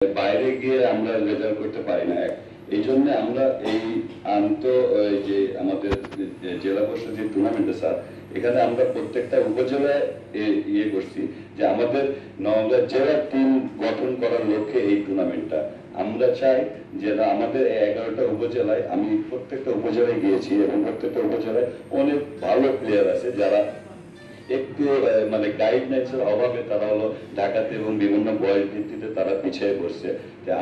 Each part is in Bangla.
বাইরে গিয়ে আমরা রেজাল্ট করতে পারি না। এই জন্য আমরা এই যে আমাদের জেলা পরিষদ যে টুর্নামেন্টে স্যার, এখানে আমরা প্রত্যেকটা উপজেলায় ইয়ে করছি যে আমাদের নওগাঁ জেলার টিম গঠন করার লক্ষ্যে এই টুর্নামেন্টটা। আমরা চাই যে আমাদের 11টা উপজেলায়, আমি প্রত্যেকটা উপজেলায় গিয়েছি এবং প্রত্যেকটা উপজেলায় অনেক ভালো প্লেয়ার আছে যারা একটু মানে গাইডলাইন্সের অভাবে তারা হলো ঢাকাতে এবং বিভিন্ন বয়স ভিত্তিতে তারা পিছিয়ে পড়ছে।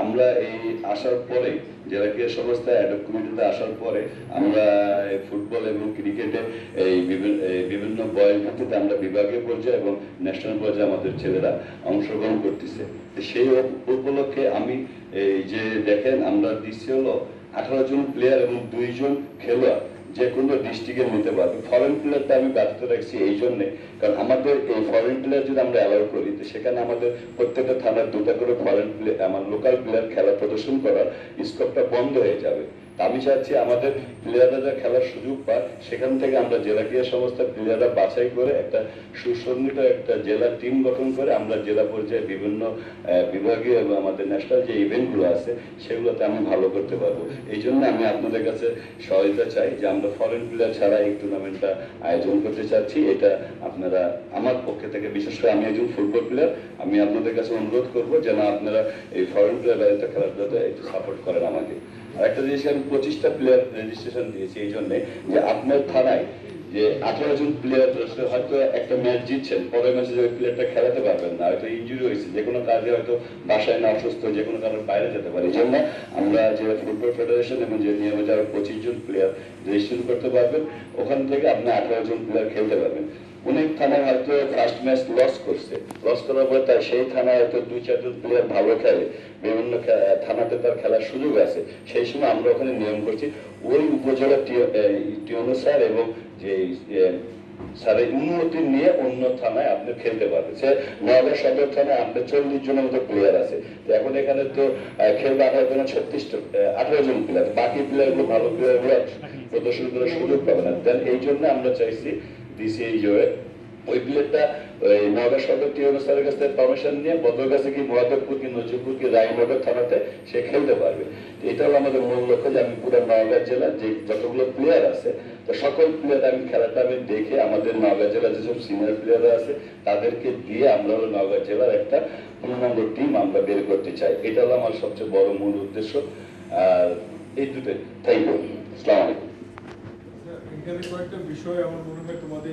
আমরা এই আসার পরে যারা ক্রীড়া সংস্থায় অ্যাডপ কমিটিতে আসার পরে আমরা ফুটবল এবং ক্রিকেটে এই বিভিন্ন বয়স ভিত্তিতে আমরা বিভাগীয় পর্যায়ে এবং ন্যাশনাল পর্যায়ে আমাদের ছেলেরা অংশগ্রহণ করতেছে। সেই উপলক্ষে আমি এই যে দেখেন আমরা দিচ্ছি হলো 18 জন প্লেয়ার এবং 2 জন খেলোয়াড় যে কোনো ডিস্ট্রিক্টে নিতে পারবে। ফরেন প্লেয়ারটা আমি ব্যর্থ রাখছি এই জন্যে, কারণ আমাদের এই ফরেন প্লেয়ার যদি আমরা অ্যালাউ করি তো সেখানে আমাদের প্রত্যেকটা থানার 2টা করে ফরেন প্লেয়ার, আমার লোকাল প্লেয়ার খেলা প্রদর্শন করার স্কোপটা বন্ধ হয়ে যাবে। আমি চাচ্ছি আমাদের প্লেয়াররা যা খেলার সুযোগ পায় সেখান থেকে আমরা জেলা ক্রীড়া সংস্থার প্লেয়াররা বাছাই করে একটা সুসংগঠিত একটা জেলা টিম গঠন করে আমরা জেলা পর্যায়ে বিভিন্ন বিভাগীয় এবং আমাদের ন্যাশনাল যে ইভেন্টগুলো আছে সেগুলোতে আমি ভালো করতে পারবো। এই জন্য আমি আপনাদের কাছে সহায়তা চাই যে আমরা ফরেন প্লেয়ার ছাড়া এই টুর্নামেন্টটা আয়োজন করতে চাচ্ছি। এটা আপনারা আমার পক্ষে থেকে, বিশেষ করে আমি একজন ফুটবল প্লেয়ার, আমি আপনাদের কাছে অনুরোধ করবো যেন আপনারা এই ফরেন প্লেয়ার বাইরে খেলাধুলাতে একটু সাপোর্ট করেন আমাকে। আরেকটা জিনিস, আমি 25টা প্লেয়ার রেজিস্ট্রেশন দিয়েছি এই জন্য যে আপনার থানায় যে 18 জন প্লেয়ার হয়তো একটা ম্যাচ জিতছেন, পরের ম্যাচে যে প্লেয়ারটা খেলাতে পারবেন না, হয়তো ইনজুরি হয়েছে, যে কোনো কাজে হয়তো বাসায় না অসুস্থ, যে কোনো কারণে বাইরে যেতে পারে। এই জন্য আমরা যে ফুটবল ফেডারেশন এবং যে নিয়মে যারা 25 জন প্লেয়ার রেজিস্ট্রেশন করতে পারবেন, ওখান থেকে আপনি 18 জন প্লেয়ার খেলতে পারবেন। অনেক থানায় হয়তো ফার্স্ট ম্যাচ লস করার পরে তার সেই থানায় হয়তো 2-4 জন প্লেয়ার ভালো খেলে, বিভিন্ন থানাতে তার খেলার সুযোগ আছে, সেই সময় আমরা ওখানে নিয়ম করছি ওই উপজেলা টিওনো স্যার এবং যে স্যারের অনুমতি নিয়ে অন্য থানায় আপনি খেলতে পারবেন। সে নওগাঁ সদর থানায় আপনার 40 জনের মতো প্লেয়ার আছে, তো এখন এখানে তো খেলবে 18 জন প্লেয়ার, বাকি প্লেয়ারগুলো ভালো প্লেয়ারগুলো প্রদর্শন করার সুযোগ পাবে না। দেন এই জন্য আমরা চাইছি ওই প্লেয়ারটা নওগাঁ সদর টিওনো স্যারের কাছ থেকে পারমিশন নিয়ে বদরগাছি কি মহাদেবপুর কি নজিরপুর কি রায়নগর থানাতে সে খেলতে পারবে। এটা হলো আমাদের মূল লক্ষ্য যে আমি পুরো নওগাঁ জেলার যে যতগুলো প্লেয়ার আছে তো সকল প্লেয়ার আমি খেলাটা আমি দেখে আমাদের নওগাঁ জেলার যেসব সিনিয়র প্লেয়াররা আছে তাদেরকে দিয়ে আমরা হলো নওগাঁ জেলার একটা পূর্ণাঙ্গ টিম আমরা বের করতে চাই। এটা হলো আমার সবচেয়ে বড় মূল উদ্দেশ্য। আর এই দুটোই। Thank you. আসসালামু আলাইকুম। এখানে কয়েকটা বিষয় আমার মনে হয় তোমাদের